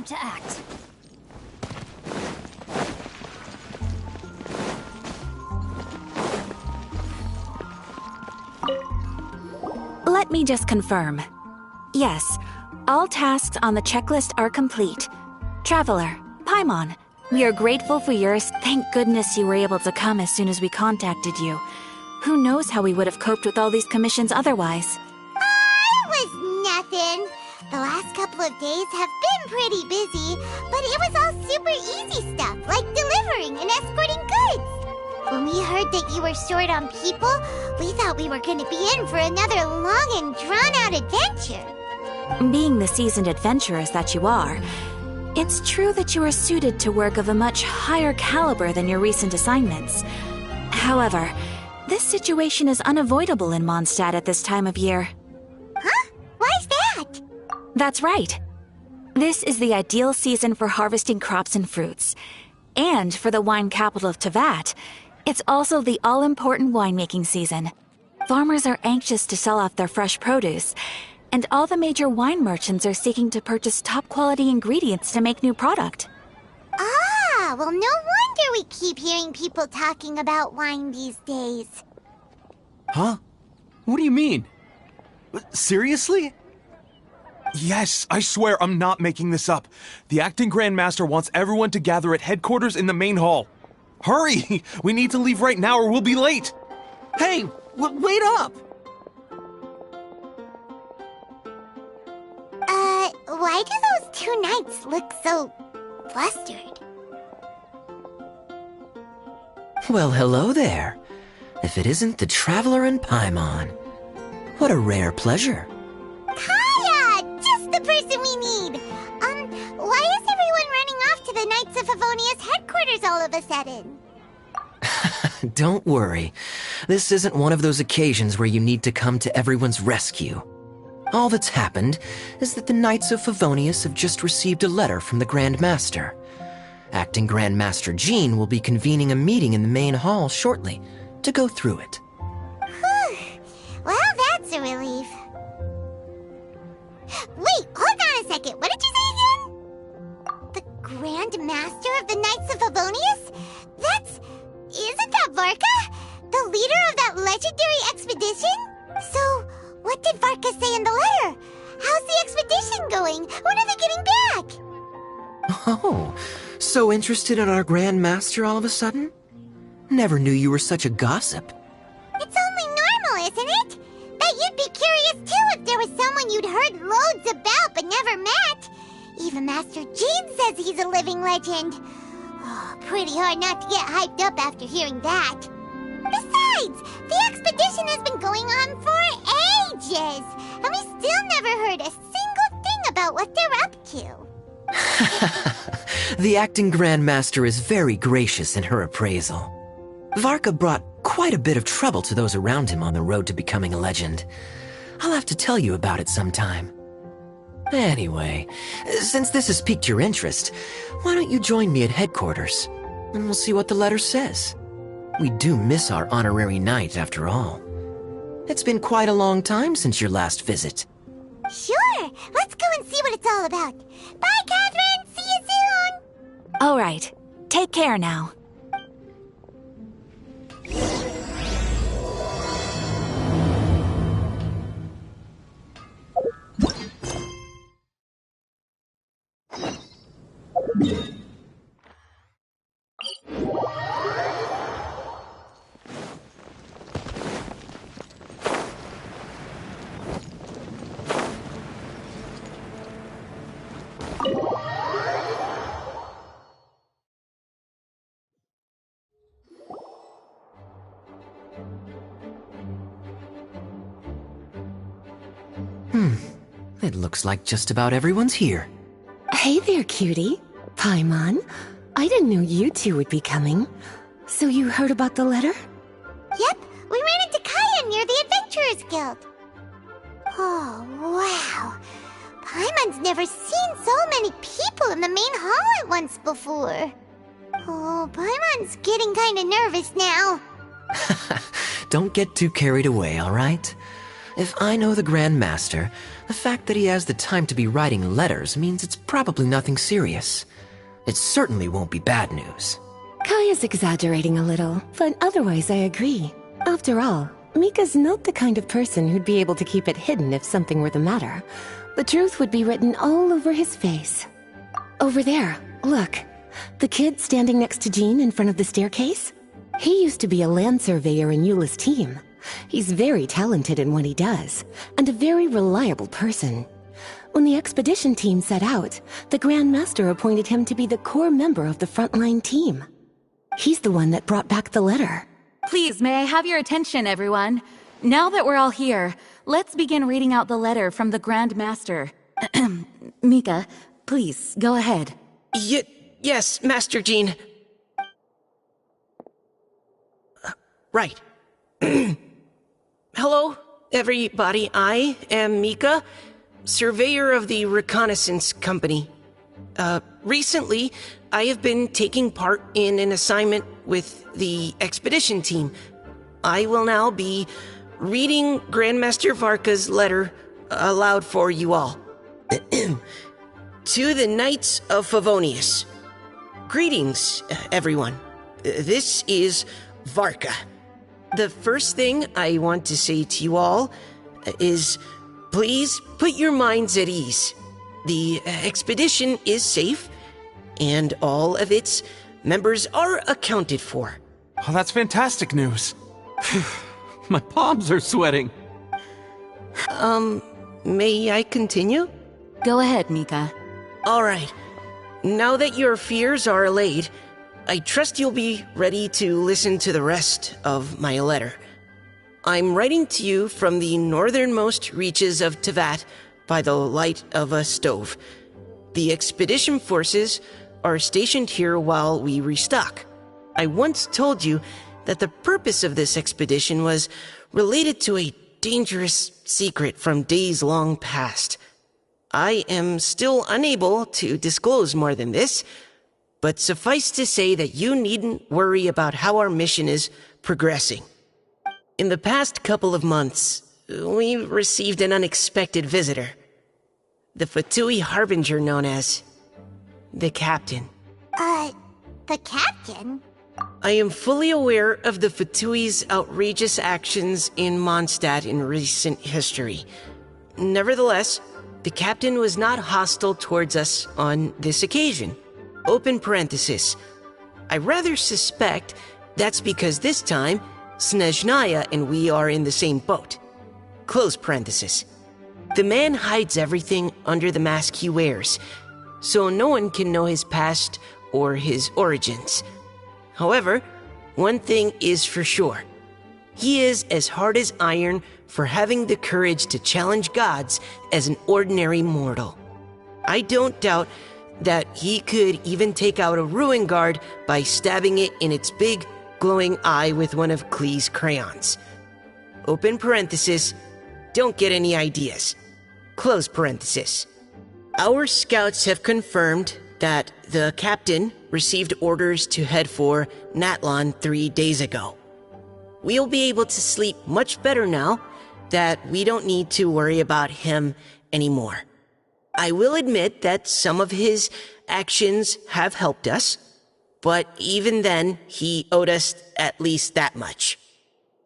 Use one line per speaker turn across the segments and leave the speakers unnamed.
to act.
Let me just confirm. Yes, all tasks on the checklist are complete. Traveler, Paimon, we are grateful for yours. Thank goodness you were able to come as soon as we contacted you. Who knows how we would have coped with all these commissions otherwise?
It was nothing. The last couple of days have been pretty busy, but it was all super easy stuff, like delivering and escorting goods. When we heard that you were short on people, we thought we were going to be in for another long and drawn-out adventure.
Being the seasoned adventurers that you are, it's true that you are suited to work of a much higher caliber than your recent assignments. However, this situation is unavoidable in Mondstadt at this time of year.
Huh? Why's that?
That's right. This is the ideal season for harvesting crops and fruits. And for the wine capital of Teyvat, it's also the all-important winemaking season. Farmers are anxious to sell off their fresh produce, and all the major wine merchants are seeking to purchase top-quality ingredients to make new product.
Ah, well, no wonder we keep hearing people talking about wine these days.
Huh? What do you mean? Seriously? Yes, I swear I'm not making this up. The acting Grand Master wants everyone to gather at headquarters in the main hall. Hurry! We need to leave right now or we'll be late! Hey, wait up!
Why do those two knights look so flustered?
Well, hello there. If it isn't the Traveler and Paimon. What a rare pleasure.
Kaya! Just the person we need! Why is everyone running off to the Knights of Favonius headquarters all of a sudden?
Don't worry. This isn't one of those occasions where you need to come to everyone's rescue. All that's happened is that the Knights of Favonius have just received a letter from the Grand Master. Acting Grand Master Jean will be convening a meeting in the main hall shortly to go through it.
Whew. Well, that's a relief. Wait, hold on a second. What did you say again? The Grand Master of the Knights of Favonius? Isn't that Varka? The leader of that legendary expedition? So, what did Varka say in the letter? How's the expedition going? When are they getting back?
Oh, so interested in our Grand Master all of a sudden? Never knew you were such a gossip.
It's only normal, isn't it? That you'd be curious too if there was someone you'd heard loads about but never met. Even Master Jean says he's a living legend. Oh, pretty hard not to get hyped up after hearing that. Besides, the expedition has been going on for ages, and we still never heard a single thing about what they're up to.
The acting Grand Master is very gracious in her appraisal. Varka brought quite a bit of trouble to those around him on the road to becoming a legend. I'll have to tell you about it sometime. Anyway, since this has piqued your interest, why don't you join me at headquarters, and we'll see what the letter says. We do miss our honorary knight, after all. It's been quite a long time since your last visit.
Sure, let's go and see what it's all about. Bye, Catherine! See you soon!
All right, take care now.
It looks like just about everyone's here.
Hey there, cutie. Paimon. I didn't know you two would be coming. So you heard about the letter?
Yep, we ran into Kaya near the Adventurers Guild. Oh, wow. Paimon's never seen so many people in the main hall at once before. Oh, Paimon's getting kinda nervous now.
Don't get too carried away, all right? If I know the Grand Master, the fact that he has the time to be writing letters means it's probably nothing serious. It certainly won't be bad news.
Kaya's exaggerating a little, but otherwise I agree. After all, Mika's not the kind of person who'd be able to keep it hidden if something were the matter. The truth would be written all over his face. Over there, look. The kid standing next to Jean in front of the staircase? He used to be a land surveyor in Eula's team. He's very talented in what he does, and a very reliable person. When the expedition team set out, the Grand Master appointed him to be the core member of the frontline team. He's the one that brought back the letter.
Please, may I have your attention, everyone? Now that we're all here, let's begin reading out the letter from the Grand Master. Mika, please, go ahead.
Yes, Master Jean. Right. Hello, everybody. I am Mika, surveyor of the Reconnaissance Company. Recently, I have been taking part in an assignment with the expedition team. I will now be reading Grandmaster Varka's letter aloud for you all. To the Knights of Favonius. Greetings, everyone. This is Varka. The first thing I want to say to you all is, please put your minds at ease. The expedition is safe, and all of its members are accounted for.
Oh, that's fantastic news. My palms are sweating.
May I continue?
Go ahead, Mika.
All right. Now that your fears are allayed, I trust you'll be ready to listen to the rest of my letter. I'm writing to you from the northernmost reaches of Tevat by the light of a stove. The expedition forces are stationed here while we restock. I once told you that the purpose of this expedition was related to a dangerous secret from days long past. I am still unable to disclose more than this, but suffice to say that you needn't worry about how our mission is progressing. In the past couple of months, we received an unexpected visitor. The Fatui Harbinger known as the Captain.
The Captain?
I am fully aware of the Fatui's outrageous actions in Mondstadt in recent history. Nevertheless, the Captain was not hostile towards us on this occasion. Open parenthesis. I rather suspect that's because this time, Snezhnaya and we are in the same boat. Close parenthesis. The man hides everything under the mask he wears, so no one can know his past or his origins. However, one thing is for sure. He is as hard as iron for having the courage to challenge gods as an ordinary mortal. I don't doubt that he could even take out a ruin guard by stabbing it in its big, glowing eye with one of Klee's crayons. Open parenthesis, don't get any ideas. Close parenthesis. Our scouts have confirmed that the Captain received orders to head for Natlon 3 days ago. We'll be able to sleep much better now that we don't need to worry about him anymore. I will admit that some of his actions have helped us, but even then, he owed us at least that much.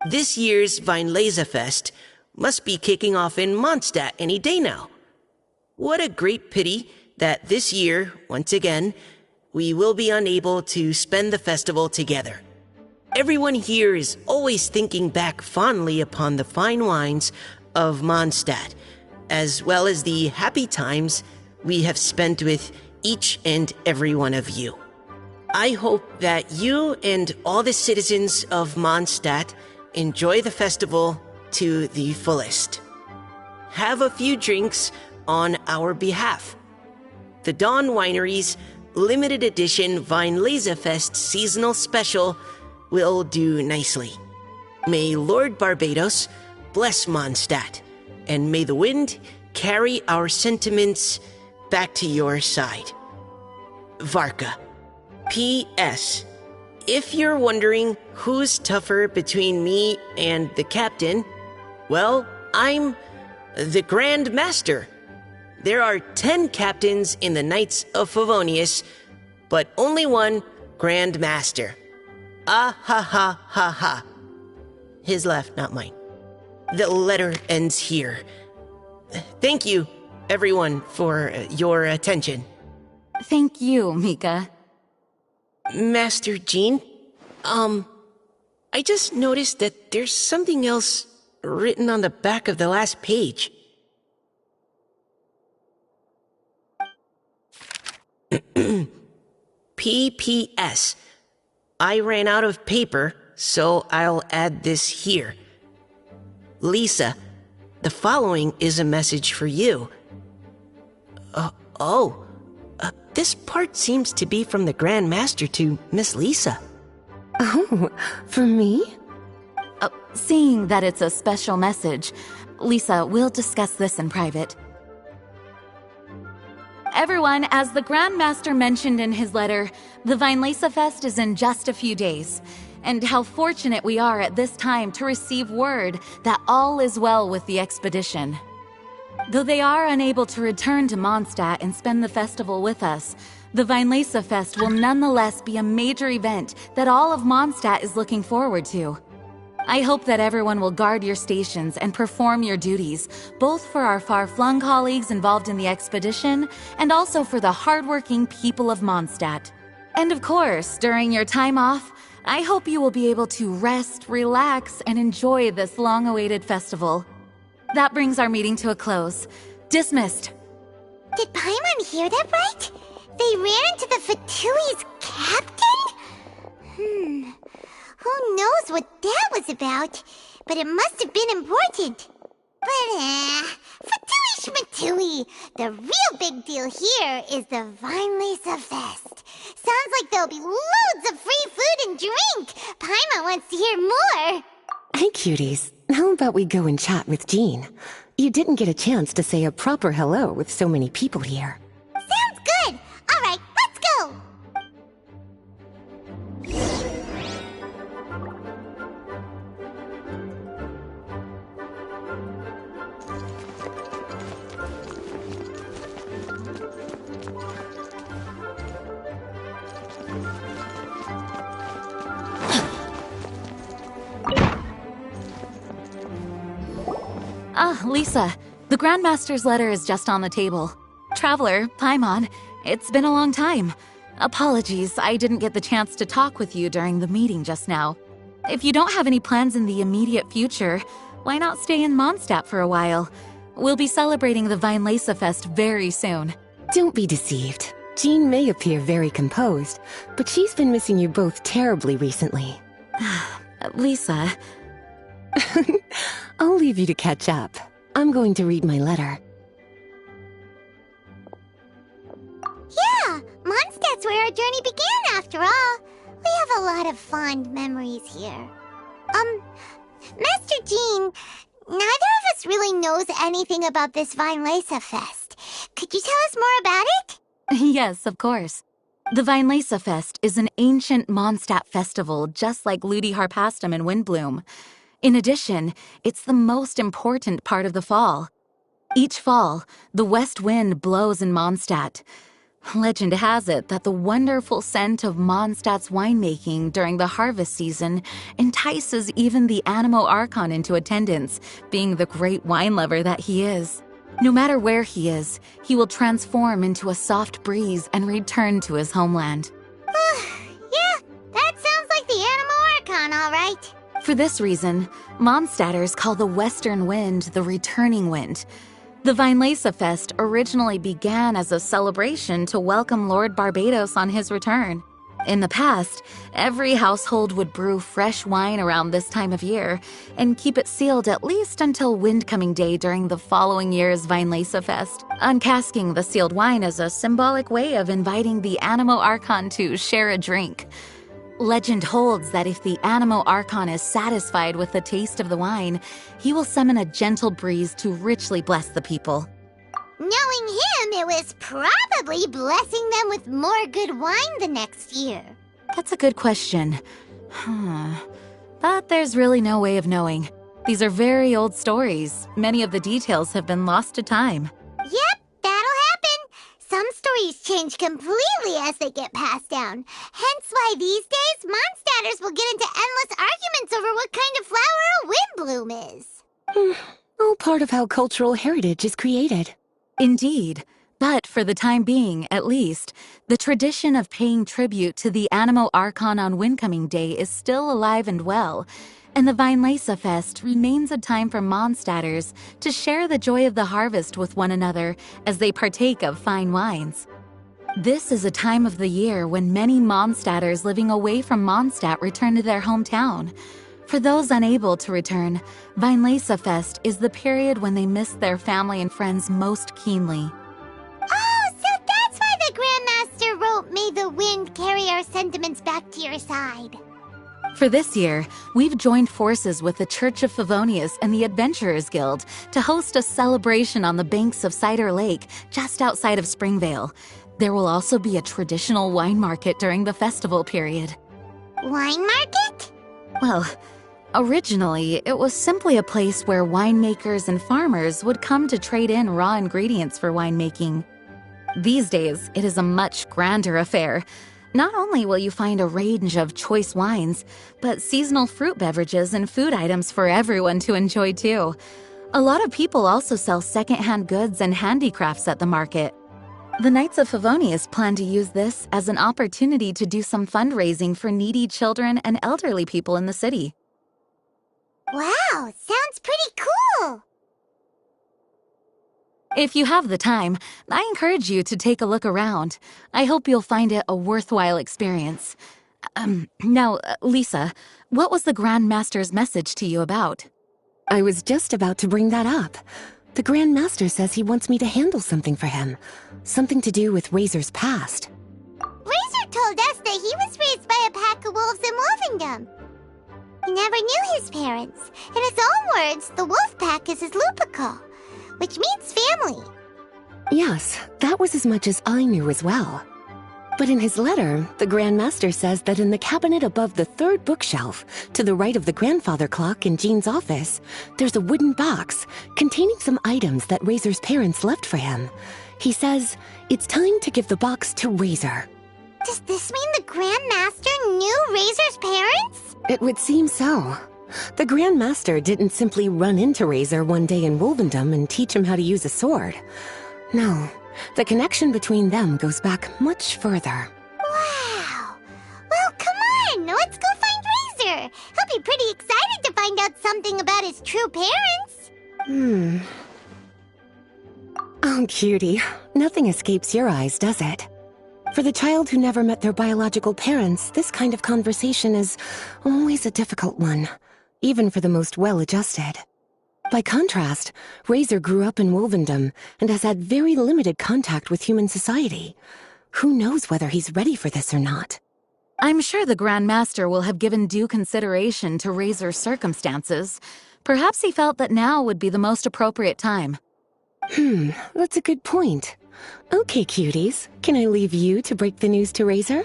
This year's Weinlesefest must be kicking off in Mondstadt any day now. What a great pity that this year, once again, we will be unable to spend the festival together. Everyone here is always thinking back fondly upon the fine wines of Mondstadt, as well as the happy times we have spent with each and every one of you. I hope that you and all the citizens of Mondstadt enjoy the festival to the fullest. Have a few drinks on our behalf. The Dawn Winery's limited edition Weinlesefest seasonal special will do nicely. May Lord Barbados bless Mondstadt, and may the wind carry our sentiments back to your side. Varka. P.S. If you're wondering who's tougher between me and the Captain, well, I'm the Grand Master. There are 10 captains in the Knights of Favonius, but only one Grand Master. Ah ha ha ha ha. His left, not mine. The letter ends here. Thank you, everyone, for your attention.
Thank you, Mika.
Master Jean, I just noticed that there's something else written on the back of the last page. PPS. I ran out of paper, so I'll add this here. Lisa, the following is a message for you. This part seems to be from the Grand Master to Miss Lisa.
Oh, for me?
Seeing that it's a special message, Lisa, we'll discuss this in private. Everyone, as the Grand Master mentioned in his letter, the Weinlese Fest is in just a few days. And how fortunate we are at this time to receive word that all is well with the expedition. Though they are unable to return to Mondstadt and spend the festival with us, the Weinlese Fest will nonetheless be a major event that all of Mondstadt is looking forward to. I hope that everyone will guard your stations and perform your duties, both for our far-flung colleagues involved in the expedition and also for the hardworking people of Mondstadt. And of course, during your time off, I hope you will be able to rest, relax, and enjoy this long-awaited festival. That brings our meeting to a close. Dismissed.
Did Paimon hear that right? They ran into the Fatui's captain? Who knows what that was about? But it must have been important. But, Fatui Schmatui! The real big deal here is the Weinlese Fest. Sounds like there'll be loads of free food and drink. Paimon wants to hear more.
Hey, cuties. How about we go and chat with Jean? You didn't get a chance to say a proper hello with so many people here.
Sounds good. All right, let's go.
Lisa, the Grandmaster's letter is just on the table. Traveler, Paimon, it's been a long time. Apologies, I didn't get the chance to talk with you during the meeting just now. If you don't have any plans in the immediate future, why not stay in Mondstadt for a while? We'll be celebrating the Weinlese Fest very soon.
Don't be deceived. Jean may appear very composed, but she's been missing you both terribly recently.
Lisa...
I'll leave you to catch up. I'm going to read my letter.
Yeah, Mondstadt's where our journey began after all. We have a lot of fond memories here. Master Jean, neither of us really knows anything about this Weinlese Fest. Could you tell us more about it?
Yes, of course. The Weinlese Fest is an ancient Mondstadt festival just like Ludi Harpastum and Windbloom. In addition, it's the most important part of the fall. Each fall, the west wind blows in Mondstadt. Legend has it that the wonderful scent of Mondstadt's winemaking during the harvest season entices even the Anemo Archon into attendance, being the great wine lover that he is. No matter where he is, he will transform into a soft breeze and return to his homeland.
Yeah, that sounds like the Anemo Archon, all right.
For this reason, Mondstadters call the western wind the returning wind. The Weinlese Fest originally began as a celebration to welcome Lord Barbados on his return. In the past, every household would brew fresh wine around this time of year and keep it sealed at least until Windcoming Day during the following year's Weinlese Fest, uncasking the sealed wine as a symbolic way of inviting the Anemo Archon to share a drink. Legend holds that if the Anemo Archon is satisfied with the taste of the wine, he will summon a gentle breeze to richly bless the people.
Knowing him, it was probably blessing them with more good wine the next year.
That's a good question. But there's really no way of knowing. These are very old stories. Many of the details have been lost to time.
Yep, that'll happen. Some stories change completely as they get passed down. Hence why these days, Mondstatters will get into endless arguments over what kind of flower a windbloom is.
All part of how cultural heritage is created.
Indeed. But for the time being, at least, the tradition of paying tribute to the Anemo Archon on Windcoming Day is still alive and well, and the Weinlese Fest remains a time for Mondstatters to share the joy of the harvest with one another as they partake of fine wines. This is a time of the year when many Mondstatters living away from Mondstadt return to their hometown. For those unable to return, Weinlese Fest is the period when they miss their family and friends most keenly.
Oh, so that's why the Grandmaster wrote, "May the wind carry our sentiments back to your side."
For this year, we've joined forces with the Church of Favonius and the Adventurers Guild to host a celebration on the banks of Cider Lake, just outside of Springvale. There will also be a traditional wine market during the festival period.
Wine market?
Well, originally, it was simply a place where winemakers and farmers would come to trade in raw ingredients for winemaking. These days, it is a much grander affair. Not only will you find a range of choice wines, but seasonal fruit beverages and food items for everyone to enjoy too. A lot of people also sell secondhand goods and handicrafts at the market. The Knights of Favonius plan to use this as an opportunity to do some fundraising for needy children and elderly people in the city.
Wow, sounds pretty cool.
If you have the time, I encourage you to take a look around. I hope you'll find it a worthwhile experience. Now, Lisa, what was the Grand Master's message to you about?
I was just about to bring that up. The Grand Master says he wants me to handle something for him. Something to do with Razor's past.
Razor told us that he was raised by a pack of wolves in Wolvendom. He never knew his parents. In his own words, the wolf pack is his lupical, which means family.
Yes, that was as much as I knew as well. But in his letter, the Grand Master says that in the cabinet above the third bookshelf, to the right of the grandfather clock in Jean's office, there's a wooden box containing some items that Razor's parents left for him. He says it's time to give the box to Razor.
Does this mean the Grand Master knew Razor's parents?
It would seem so. The Grand Master didn't simply run into Razor one day in Wolvendom and teach him how to use a sword. No, the connection between them goes back much further.
Wow! Well, come on! Let's go find Razor! He'll be pretty excited to find out something about his true parents!
Oh, cutie. Nothing escapes your eyes, does it? For the child who never met their biological parents, this kind of conversation is always a difficult one, even for the most well-adjusted. By contrast, Razor grew up in Wolvendom and has had very limited contact with human society. Who knows whether he's ready for this or not?
I'm sure the Grand Master will have given due consideration to Razor's circumstances. Perhaps he felt that now would be the most appropriate time.
That's a good point. Okay, cuties, can I leave you to break the news to Razor?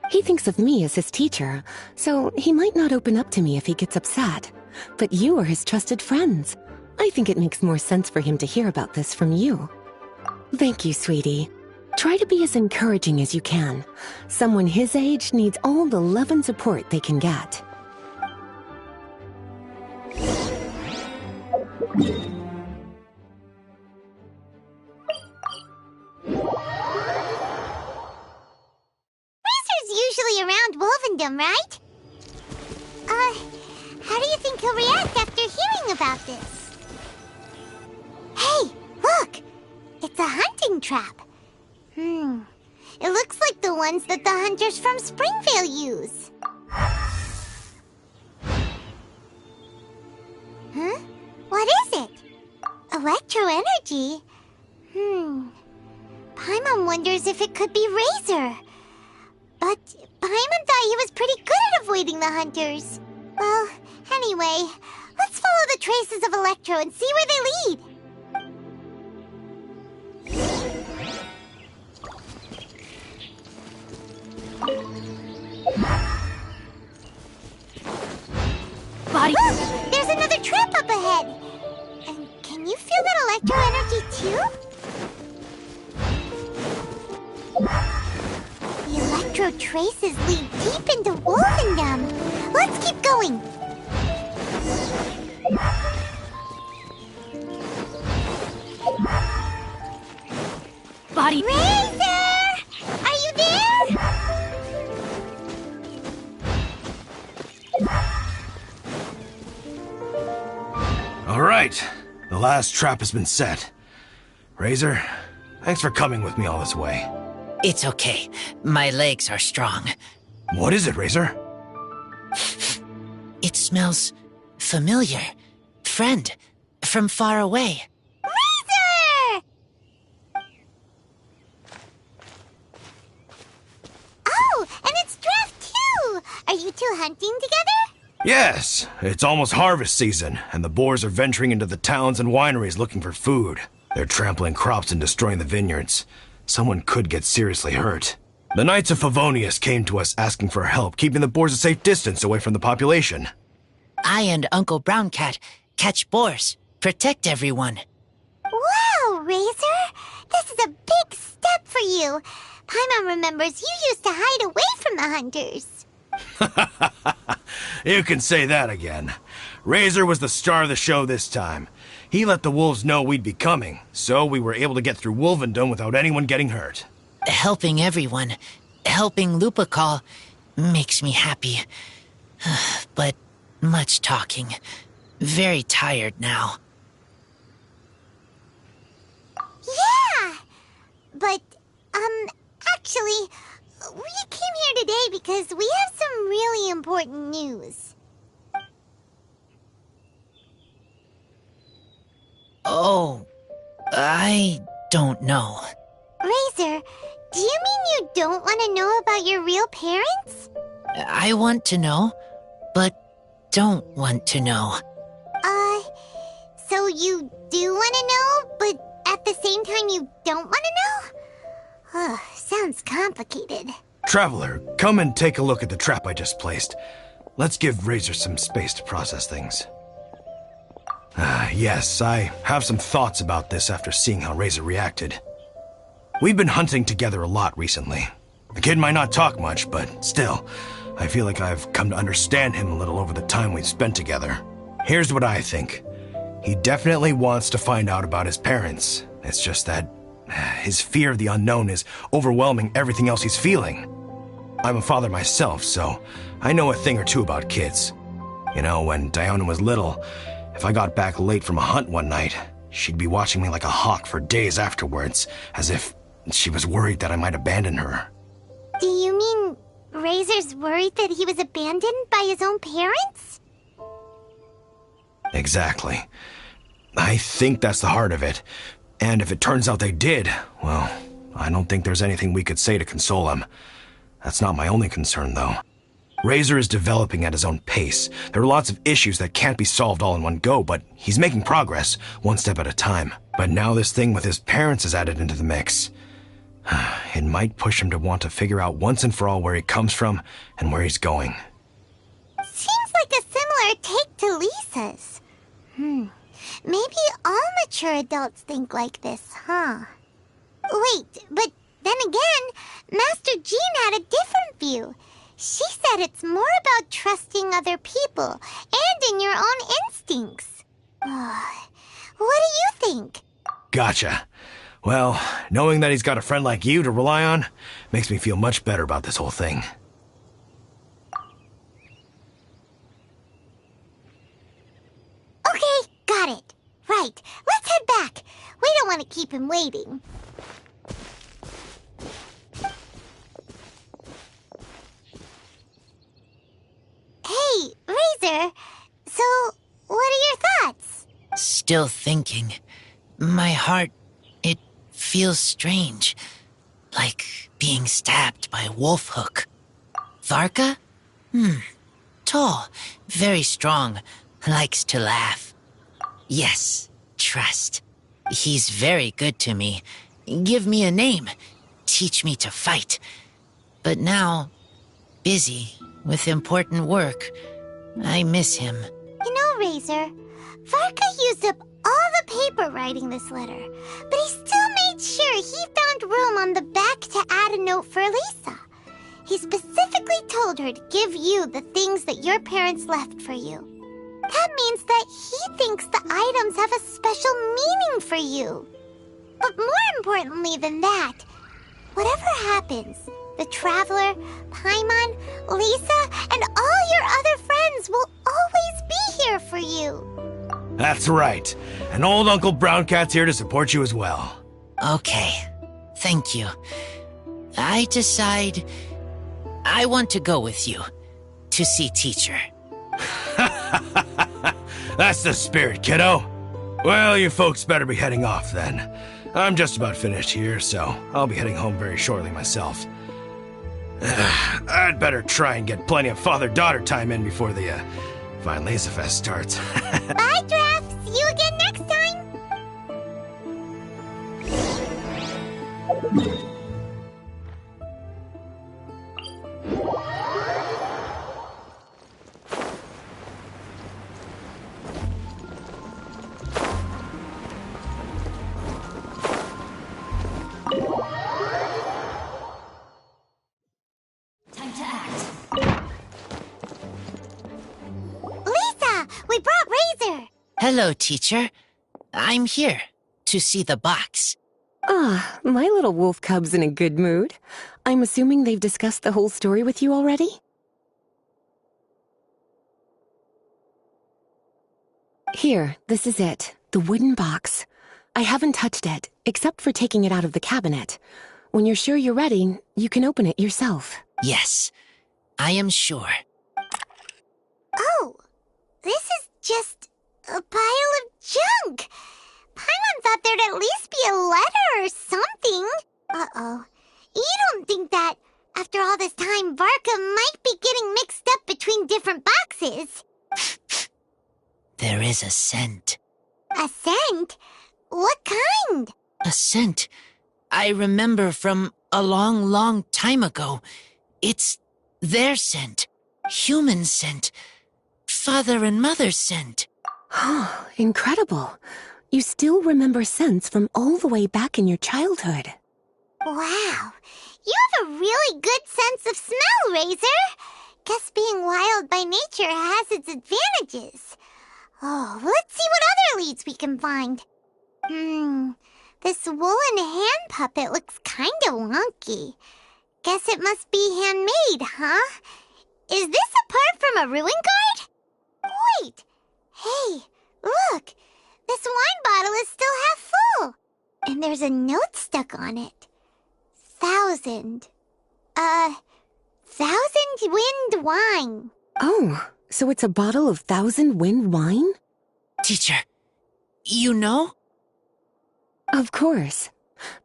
He thinks of me as his teacher, so he might not open up to me if he gets upset. But you are his trusted friends. I think it makes more sense for him to hear about this from you. Thank you, sweetie. Try to be as encouraging as you can. Someone his age needs all the love and support they can get.
Usually around Wolvendom, right? How do you think he'll react after hearing about this? Hey, look! It's a hunting trap. It looks like the ones that the hunters from Springvale use. Huh? What is it? Electro energy? Paimon wonders if it could be Razor. But Paimon thought he was pretty good at avoiding the hunters. Well, anyway, let's follow the traces of Electro and see where they lead.
Body.
Look! There's another trap head. And can you feel that electro energy too? The electro traces lead deep into Wolvendom. Let's keep going.
Body.
Razor! Are you there?
All right, the last trap has been set. Razor, thanks for coming with me all this way.
It's okay. My legs are strong.
What is it, Razor?
It smells familiar. Friend, from far away.
Razor! Oh, and it's Draft too! Are you two hunting together?
Yes, it's almost harvest season, and the boars are venturing into the towns and wineries looking for food. They're trampling crops and destroying the vineyards. Someone could get seriously hurt. The Knights of Favonius came to us asking for help, keeping the boars a safe distance away from the population.
I and Uncle Brown Cat catch boars, protect everyone.
Wow, Razor! This is a big step for you. Paimon remembers you used to hide away from the hunters.
You can say that again. Razor was the star of the show this time. He let the wolves know we'd be coming, so we were able to get through Wolvendom without anyone getting hurt.
Helping everyone, helping Lupercal, makes me happy. But much talking. Very tired now.
Yeah! But, actually, we came here today because we have some really important news.
Oh, I don't know.
Razor, do you mean you don't want to know about your real parents?
I want to know, but don't want to know.
So you do want to know, but at the same time you don't want to know? Sounds complicated.
Traveler, come and take a look at the trap I just placed. Let's give Razor some space to process things. Yes, I have some thoughts about this after seeing how Razor reacted. We've been hunting together a lot recently. The kid might not talk much, but still, I feel like I've come to understand him a little over the time we've spent together. Here's what I think. He definitely wants to find out about his parents. It's just that his fear of the unknown is overwhelming everything else he's feeling. I'm a father myself, so I know a thing or two about kids. You know, when Diana was little, if I got back late from a hunt one night, she'd be watching me like a hawk for days afterwards, as if she was worried that I might abandon her.
Do you mean Razor's worried that he was abandoned by his own parents?
Exactly. I think that's the heart of it. And if it turns out they did, well, I don't think there's anything we could say to console him. That's not my only concern, though. Razor is developing at his own pace. There are lots of issues that can't be solved all in one go, but he's making progress, one step at a time. But now this thing with his parents is added into the mix. It might push him to want to figure out once and for all where he comes from and where he's going.
Seems like a similar take to Lisa's. Maybe all mature adults think like this, huh? Wait, but then again, Master Jean had a different view. She said it's more about trusting other people and in your own instincts. What do you think?
Gotcha. Well, knowing that he's got a friend like you to rely on makes me feel much better about this whole thing.
Okay, got it. Right, let's head back. We don't want to keep him waiting. Hey, Razor. So, what are your thoughts?
Still thinking. My heart, it feels strange. Like being stabbed by a wolf hook. Varka? Tall, very strong, likes to laugh. Yes, trust. He's very good to me. Give me a name. Teach me to fight. But now, busy with important work. I miss him.
You know, Razor, Varka used up all the paper writing this letter, but he still made sure he found room on the back to add a note for Lisa. He specifically told her to give you the things that your parents left for you. That means that he thinks the items have a special meaning for you. But more importantly than that, whatever happens, the Traveler, Paimon, Lisa, and all your other friends will always be here for you.
That's right. And old Uncle Brown Cat's here to support you as well.
Okay, thank you. I decide I want to go with you to see teacher.
That's the spirit, kiddo. Well, you folks better be heading off then. I'm just about finished here, so I'll be heading home very shortly myself. I'd better try and get plenty of father-daughter time in before the Fine Laser Fest starts.
Bye, Draft. See you again next time.
Time to act.
Lisa, we brought Razor.
Hello, teacher. I'm here to see the box.
Ah, my little wolf cub's in a good mood. I'm assuming they've discussed the whole story with you already? Here, this is it. The wooden box. I haven't touched it, except for taking it out of the cabinet. When you're sure you're ready, you can open it yourself.
Yes, I am sure.
Oh, this is just a pile of junk. Paimon thought there'd at least be a letter or something. Uh-oh. You don't think that, after all this time, Varka might be getting mixed up between different boxes?
There is a scent.
A scent? What kind?
A scent I remember from a long, long time ago. It's their scent. Human scent. Father and mother's scent.
Oh, incredible. You still remember scents from all the way back in your childhood.
Wow. You have a really good sense of smell, Razor. Guess being wild by nature has its advantages. Oh, let's see what other leads we can find. This woolen hand puppet looks kinda wonky. Guess it must be handmade, huh? Is this a part from a ruin guard? Wait! Hey, look! This wine bottle is still half full! And there's a note stuck on it. 1,000 wind wine.
Oh, so it's a bottle of 1,000 wind wine?
Teacher, you know?
Of course.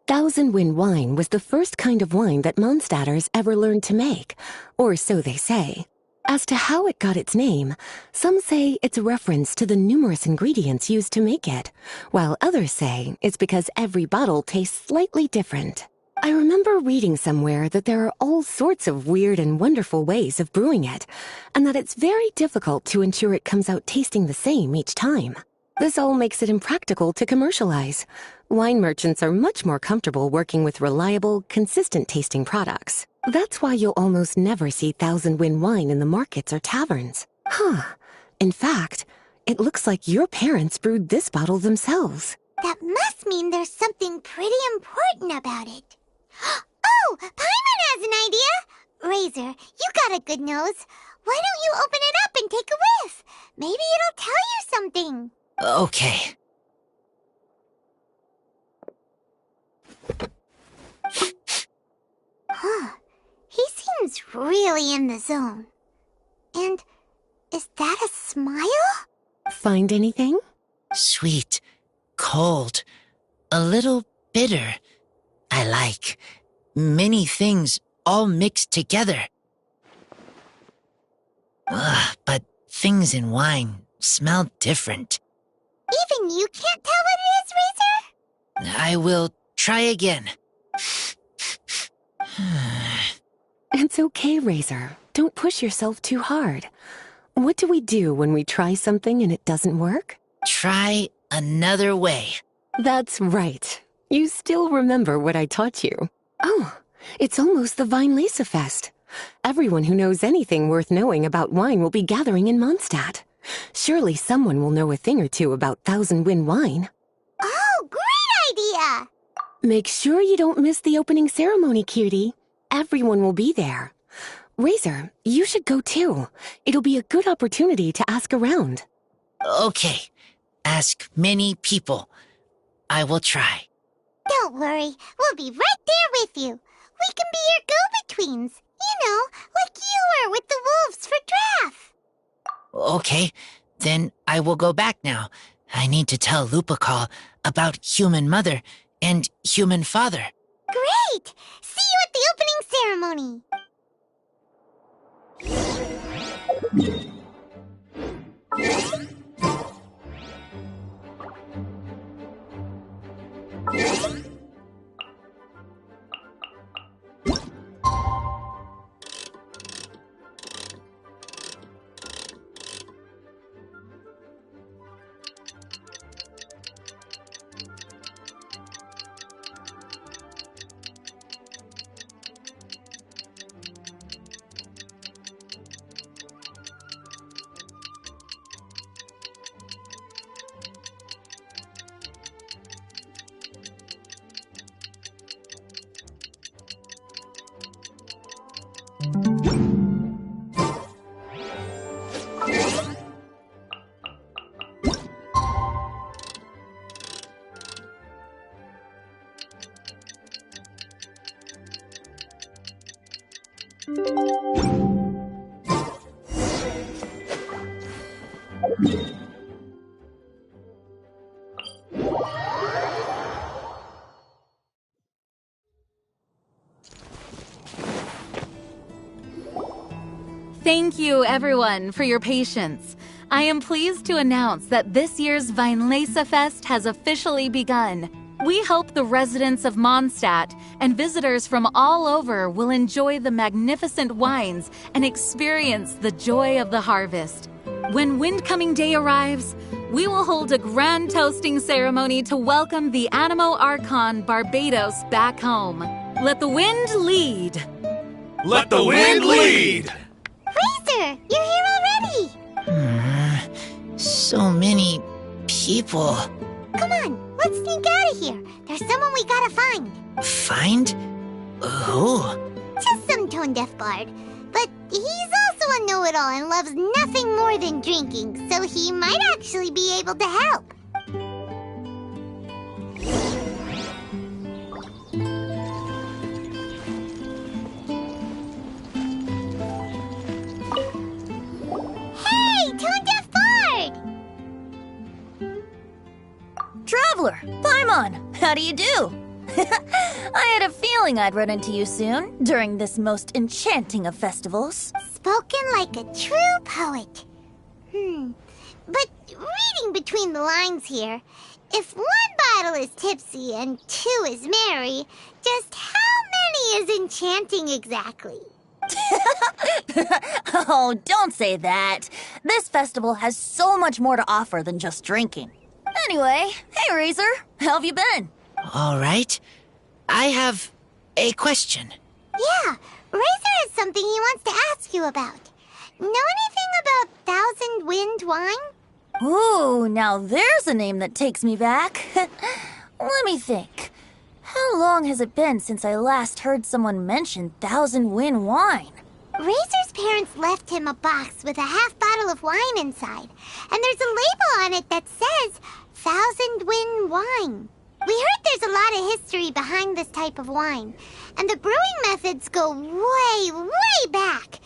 1,000 wind wine was the first kind of wine that Mondstadters ever learned to make, or so they say. As to how it got its name, some say it's a reference to the numerous ingredients used to make it, while others say it's because every bottle tastes slightly different. I remember reading somewhere that there are all sorts of weird and wonderful ways of brewing it, and that it's very difficult to ensure it comes out tasting the same each time. This all makes it impractical to commercialize. Wine merchants are much more comfortable working with reliable, consistent-tasting products. That's why you'll almost never see 1,000 wind wine in the markets or taverns. Huh. In fact, it looks like your parents brewed this bottle themselves.
That must mean there's something pretty important about it. Oh, Paimon has an idea! Razor, you got a good nose. Why don't you open it up and take a whiff? Maybe it'll tell you something.
Okay.
Huh. He seems really in the zone. And is that a smile?
Find anything?
Sweet, cold, a little bitter. I like many things all mixed together. But things in wine smell different.
Even you can't tell what it is, Razor?
I will try again.
It's okay, Razor. Don't push yourself too hard. What do we do when we try something and it doesn't work?
try another way.
That's right. You still remember what I taught you. Oh, it's almost the Weinlesefest. Everyone who knows anything worth knowing about wine will be gathering in Mondstadt. Surely someone will know a thing or two about Thousand Wind wine.
Oh, great idea!
Make sure you don't miss the opening ceremony, cutie. Everyone will be there. Razor, you should go too. It'll be a good opportunity to ask around.
Okay, ask many people. I will try.
Don't worry, we'll be right there with you. We can be your go-betweens. You know, like you were with the wolves for Draff.
Okay, then I will go back now. I need to tell Lupacall about Human Mother and Human Father.
Great! See you at the opening ceremony.
Thank you, everyone, for your patience. I am pleased to announce that this year's Weinlesefest has officially begun. We hope the residents of Mondstadt and visitors from all over will enjoy the magnificent wines and experience the joy of the harvest. When Windcoming Day arrives, we will hold a grand toasting ceremony to welcome the Animo Archon Barbados back home. Let the wind lead.
Let the wind lead!
Razor, you're here already.
So many people.
Come on, let's sneak out of here. There's someone we gotta find.
Find? Who?
Just some tone-deaf bard. But he's also a know-it-all and loves nothing more than drinking, so he might actually be able to help. Hey, tone-deaf bard!
Traveler, Paimon, how do you do? I had a feeling I'd run into you soon, during this most enchanting of festivals.
Spoken like a true poet. But reading between the lines here, if one bottle is tipsy and two is merry, just how many is enchanting exactly?
Oh, don't say that. This festival has so much more to offer than just drinking. Anyway, hey Razor, how have you been?
All right. I have a question.
Yeah, Razor has something he wants to ask you about. Know anything about Thousand Wind wine?
Ooh, now there's a name that takes me back. Let me think. How long has it been since I last heard someone mention Thousand Wind wine?
Razor's parents left him a box with a half bottle of wine inside, and there's a label on it that says Thousand Wind wine. We heard there's a lot of history behind this type of wine, and the brewing methods go way, way back.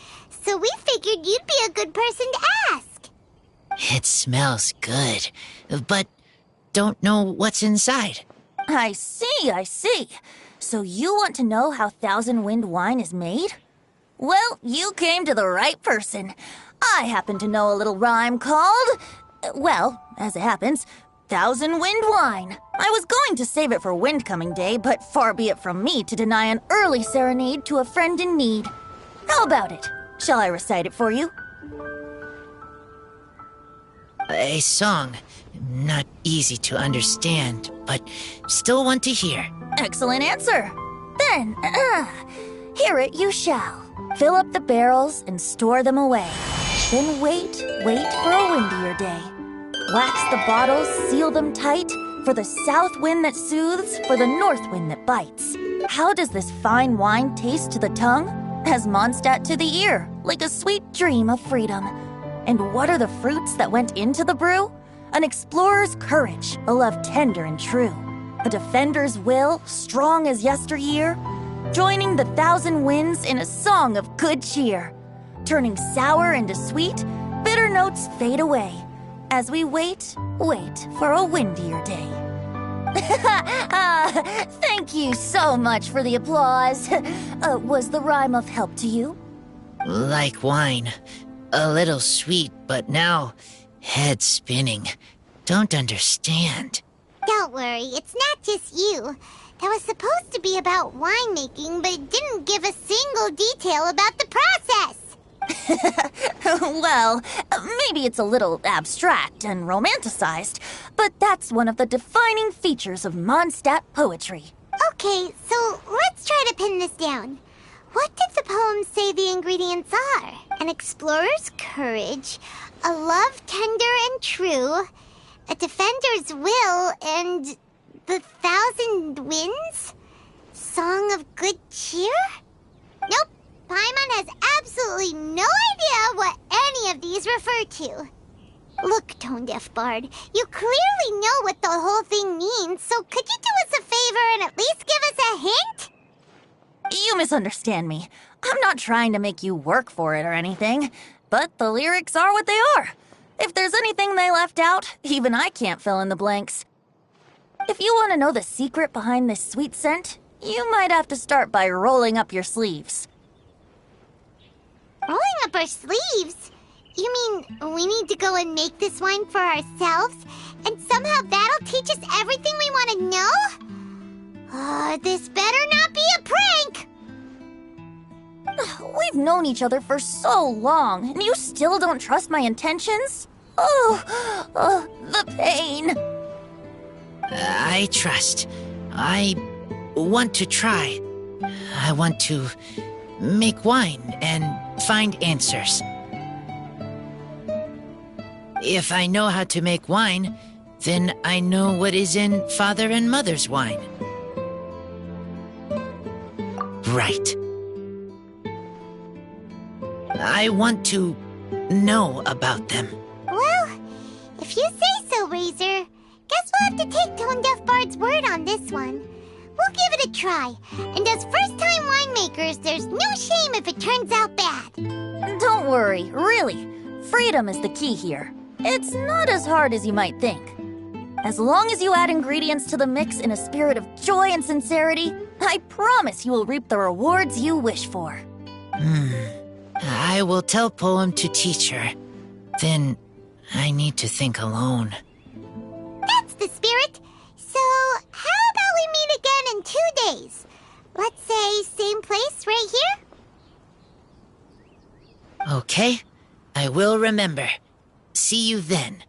So we figured you'd be a good person to ask.
It smells good, but don't know what's inside.
I see. So you want to know how Thousand Wind wine is made? Well, you came to the right person. I happen to know a little rhyme called, well, as it happens, Thousand Wind wine. I was going to save it for Windcoming Day, but far be it from me to deny an early serenade to a friend in need. How about it? Shall I recite it for you?
A song. Not easy to understand, but still one to hear.
Excellent answer. Then, hear it you shall. Fill up the barrels and store them away. Then wait for a windier day. Wax the bottles, seal them tight, for the south wind that soothes, for the north wind that bites. How does this fine wine taste to the tongue? As Mondstadt to the ear, like a sweet dream of freedom. And what are the fruits that went into the brew? An explorer's courage, a love tender and true. A defender's will, strong as yesteryear. Joining the thousand winds in a song of good cheer. Turning sour into sweet, bitter notes fade away. As we wait for a windier day. Thank you so much for the applause. Was the rhyme of help to you?
Like wine. A little sweet, but now head spinning. Don't understand.
Don't worry, it's not just you. That was supposed to be about winemaking, but it didn't give a single detail about the process.
Well, maybe it's a little abstract and romanticized, but that's one of the defining features of Mondstadt poetry.
Okay, so let's try to pin this down. What did the poem say the ingredients are? An explorer's courage, a love tender and true, a defender's will, and the thousand winds? Song of good cheer? Nope. Paimon has absolutely no idea what any of these refer to. Look, tone-deaf bard, you clearly know what the whole thing means, so could you do us a favor and at least give us a hint?
You misunderstand me. I'm not trying to make you work for it or anything, but the lyrics are what they are. If there's anything they left out, even I can't fill in the blanks. If you want to know the secret behind this sweet scent, you might have to start by rolling up your sleeves.
Rolling up our sleeves? You mean we need to go and make this wine for ourselves, and somehow that'll teach us everything we want to know? This better not be a prank!
We've known each other for so long, and you still don't trust my intentions? Oh, the pain.
I trust. I want to try. I want to make wine and find answers. If I know how to make wine, then I know what is in Father and Mother's wine. Right. I want to know about them.
Well, if you say so, Razor, guess we'll have to take Tone-Deaf Bard's word on this one. We'll give it a try, and as first-time winemakers, there's no shame if it turns out bad.
Don't worry, really. Freedom is the key here. It's not as hard as you might think. As long as you add ingredients to the mix in a spirit of joy and sincerity, I promise you will reap the rewards you wish for.
I will tell Poem to teach her. Then I need to think alone.
That's the spirit. So, how about we meet again in 2 days? Let's say same place right here?
Okay, I will remember. See you then.